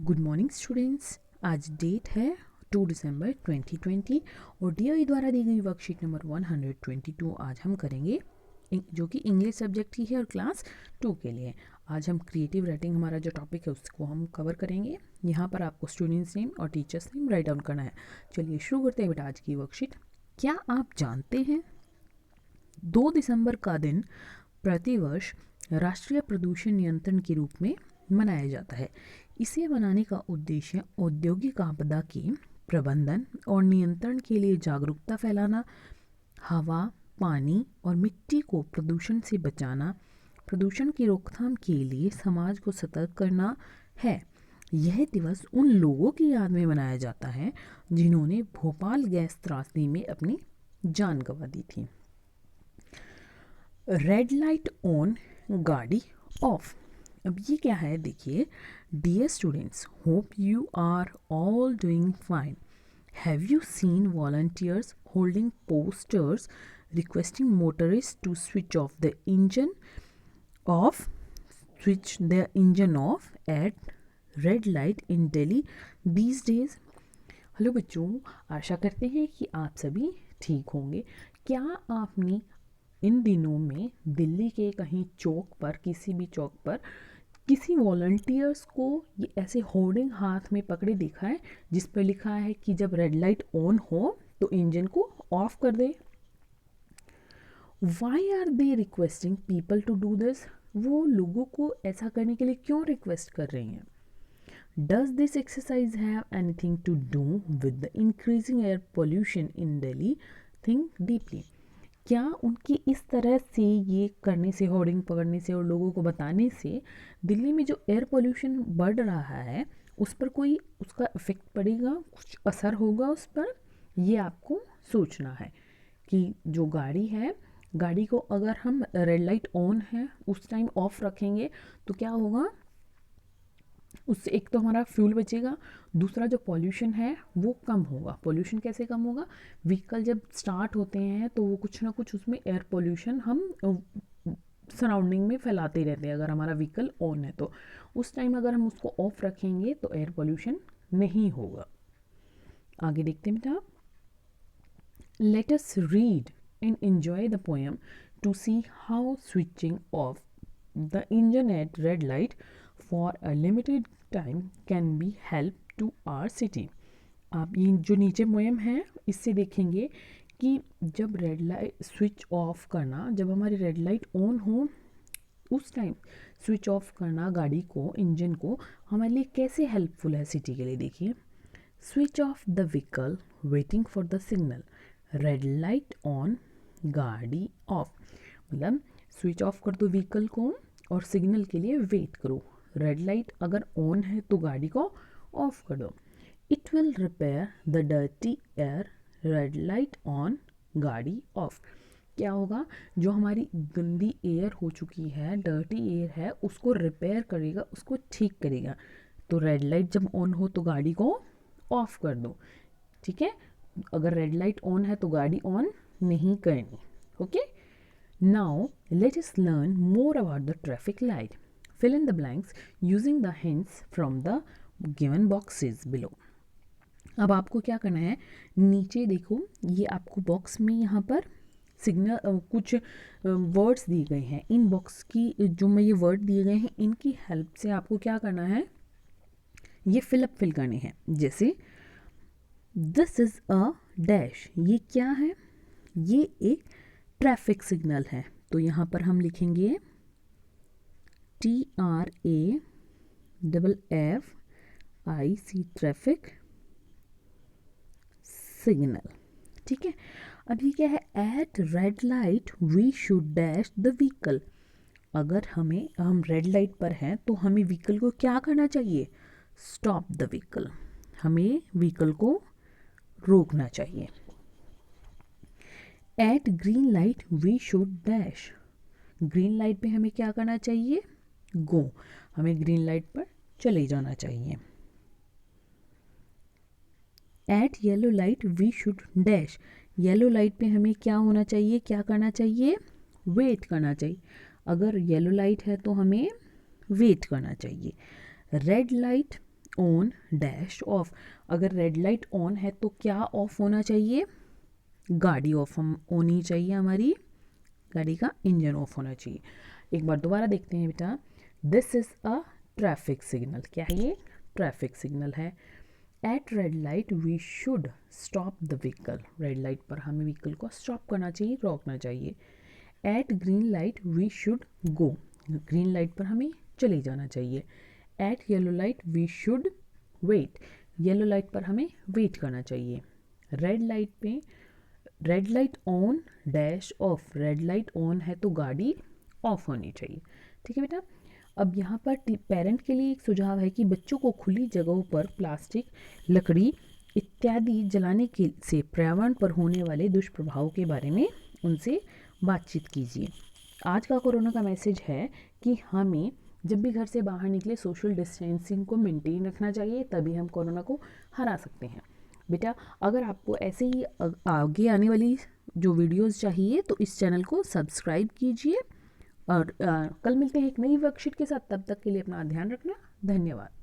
Good morning students. आज date है 2 दिसंबर 2020 और डीआई द्वारा दी गई वर्कशीट नंबर 122 आज हम करेंगे जो कि इंग्लिश सब्जेक्ट की है और क्लास 2 के लिए। आज हम क्रिएटिव राइटिंग हमारा जो टॉपिक है उसको हम कवर करेंगे। यहाँ पर आपको स्टूडेंट्स नेम और टीचर्स नेम राइट डाउन करना है। चलिए शुरू करते हैं बेटा आज की वर्कशीट। क्या आप जानते हैं 2 दिसंबर का दिन प्रतिवर्ष राष्ट्रीय प्रदूषण नियंत्रण के रूप में मनाया जाता है। इसे मनाने का उद्देश्य औद्योगिक आपदा के प्रबंधन और नियंत्रण के लिए जागरूकता फैलाना, हवा, पानी और मिट्टी को प्रदूषण से बचाना, प्रदूषण की रोकथाम के लिए समाज को सतर्क करना है। यह दिवस उन लोगों की याद में मनाया जाता है जिन्होंने भोपाल गैस त्रासदी में अपनी जान गंवा दी थी। रेड लाइट ऑन, गाड़ी ऑफ। अब ये क्या है देखिए। Dear students, hope you are all doing fine. Have you seen volunteers holding posters requesting motorist to switch the engine off at red light in Delhi these days. Hello बच्चों, आशा करते हैं कि आप सभी ठीक होंगे। क्या आपने इन दिनों में दिल्ली के कहीं चौक पर, किसी भी चौक पर किसी वॉलंटियर्स को ये ऐसे होर्डिंग हाथ में पकड़े देखा है जिस पर लिखा है कि जब रेड लाइट ऑन हो तो इंजन को ऑफ कर दे? Why are they requesting people to do this? वो लोगों को ऐसा करने के लिए क्यों रिक्वेस्ट कर रही हैं? Does this exercise have anything to do with the increasing air pollution in Delhi? Think deeply. क्या उनकी इस तरह से ये करने से, होर्डिंग पकड़ने से और लोगों को बताने से दिल्ली में जो एयर पोल्यूशन बढ़ रहा है उस पर कोई उसका इफ़ेक्ट पड़ेगा, कुछ असर होगा उस पर? ये आपको सोचना है कि जो गाड़ी है, गाड़ी को अगर हम रेड लाइट ऑन है उस टाइम ऑफ रखेंगे तो क्या होगा? उससे एक तो हमारा फ्यूल बचेगा, दूसरा जो पॉल्यूशन है वो कम होगा। पॉल्यूशन कैसे कम होगा? व्हीकल जब स्टार्ट होते हैं तो वो कुछ ना कुछ उसमें एयर पॉल्यूशन हम सराउंडिंग में फैलाते रहते हैं। अगर हमारा व्हीकल ऑन है तो उस टाइम अगर हम उसको ऑफ रखेंगे तो एयर पॉल्यूशन नहीं होगा। आगे देखते हैं बेटा। Let us read and enjoy the poem to see how switching off the engine at red light for a limited time can be help to our city. आप ये जो नीचे पोएम है इससे देखेंगे कि जब रेड लाइट स्विच ऑफ करना, जब हमारी रेड लाइट ऑन हो उस टाइम स्विच ऑफ करना गाड़ी को, इंजन को, हमारे लिए कैसे हेल्पफुल है सिटी के लिए। देखिए, switch off the vehicle waiting for the signal, red light on, गाड़ी ऑफ। मतलब स्विच ऑफ कर दो व्हीकल को और सिग्नल के लिए वेट करो। रेड लाइट अगर ऑन है तो गाड़ी को ऑफ कर दो। It will repair the dirty air, red light on, गाड़ी ऑफ। क्या होगा? जो हमारी गंदी एयर हो चुकी है, डर्टी एयर है, उसको रिपेयर करेगा, उसको ठीक करेगा। तो रेड लाइट जब ऑन हो तो गाड़ी को ऑफ कर दो। ठीक है, अगर रेड लाइट ऑन है तो गाड़ी ऑन नहीं करनी। Okay, now let us learn more about the traffic light. Fill in the blanks using the hints from the given boxes below. अब आपको क्या करना है, नीचे देखो, ये आपको बॉक्स में यहाँ पर सिग्नल कुछ वर्ड्स दिए गए हैं। इन बॉक्स की जो मैं ये वर्ड दिए गए हैं इनकी हेल्प से आपको क्या करना है, ये फिल करने हैं। जैसे दिस इज अ डैश, ये क्या है? ये एक ट्रैफिक सिग्नल है। तो यहाँ पर हम लिखेंगे TRAFFIC, ट्रैफिक सिग्नल। ठीक है, अब ये क्या है? At red light we should dash the vehicle. अगर हम रेड लाइट पर हैं तो हमें व्हीकल को क्या करना चाहिए? स्टॉप द व्हीकल, हमें व्हीकल को रोकना चाहिए। At green light we should dash, green light पे हमें क्या करना चाहिए? गो, हमें ग्रीन लाइट पर चले जाना चाहिए। At yellow light we should dash, yellow light पे हमें क्या होना चाहिए, क्या करना चाहिए? वेट करना चाहिए। अगर येलो लाइट है तो हमें वेट करना चाहिए। Red light on dash of. अगर रेड लाइट ऑन है तो क्या ऑफ होना चाहिए? गाड़ी ऑफ होनी चाहिए, हमारी गाड़ी का इंजन ऑफ होना चाहिए। एक बार दोबारा देखते हैं बेटा। This is a traffic signal. क्या है ये? ट्रैफिक सिग्नल है। At red light we should stop the vehicle. Red light पर हमें व्हीकल को स्टॉप करना चाहिए, रोकना चाहिए। At green light we should go. Green light पर हमें चले जाना चाहिए। At yellow light we should wait. Yellow light पर हमें वेट करना चाहिए। रेड लाइट पे red light on dash off. Red light on है तो गाड़ी ऑफ होनी चाहिए। ठीक है बेटा। अब यहाँ पर पेरेंट के लिए एक सुझाव है कि बच्चों को खुली जगहों पर प्लास्टिक, लकड़ी इत्यादि जलाने के से पर्यावरण पर होने वाले दुष्प्रभावों के बारे में उनसे बातचीत कीजिए। आज का कोरोना का मैसेज है कि हमें जब भी घर से बाहर निकले सोशल डिस्टेंसिंग को मेंटेन रखना चाहिए, तभी हम कोरोना को हरा सकते हैं। बेटा अगर आपको ऐसे ही आगे आने वाली जो वीडियोस चाहिए तो इस चैनल को सब्सक्राइब कीजिए और कल मिलते हैं एक नई वर्कशीट के साथ। तब तक के लिए अपना ध्यान रखना। धन्यवाद।